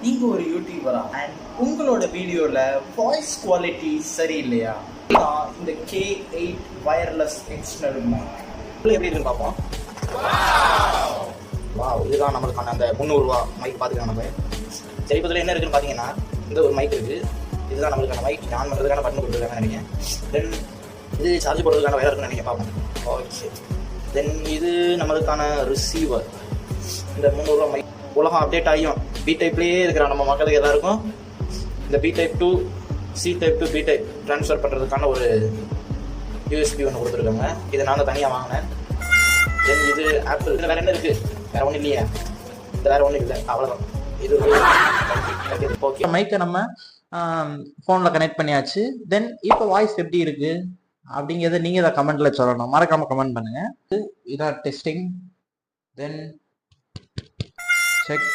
நீங்க ஒரு யூடியூபரா அண்ட் உங்களோட வீடியோல வாய்ஸ் குவாலிட்டி சரியில்லையா? இந்த K8 வயர்லெஸ் எக்ஸ்டர்னல் மைக் எப்படி இருக்குன்னு பார்ப்போம். வாவ், இதுதான் நம்மளுக்கான அந்த 300 ரூபா மைக். பார்த்துக்கலாம் நம்ம. சரி, இப்போ இதில் என்ன இருக்குன்னு பார்த்தீங்கன்னா, இந்த ஒரு மைக் இருக்குது. இதுதான் நம்மளுக்கான மைக். ஆன் பண்ணுறதுக்கான பட்டன் கொடுத்துருக்காங்க நினைக்கிறேன். தென் இது சார்ஜ் போடுறதுக்கான வயர் இருக்குன்னு நினைக்கிறேன். பார்ப்போம். ஓகே. தென் இது நம்மளுக்கான ரிசீவர். இந்த 300 ரூபா மைக் உலகம் அப்டேட் ஆகியும் பி டைப்லேயே இருக்கிற நம்ம மக்களுக்கு எல்லாருக்கும் இந்த B type to C type to B type transfer பண்ணுறதுக்கான ஒரு யூஎஸ்பி ஒன்று கொடுத்துருக்காங்க. இதை நாங்கள் தனியாக வாங்கினேன். தென் இது ஆப்பிள். இதில் வேறு என்ன இருக்குது? வேறு ஒன்றும் இல்லையா? இது வேறு ஒன்றும் இல்லை, அவ்வளோதான். இது ஓகே. மைக்கை நம்ம ஃபோனில் கனெக்ட் பண்ணியாச்சு. தென் இப்போ வாய்ஸ் எப்படி இருக்குது அப்படிங்கிறத நீங்கள் இதை கமெண்ட்டில் சொல்லணும். மறக்காமல் கமெண்ட் பண்ணுங்கள். இதான் டெஸ்டிங். தென் செக்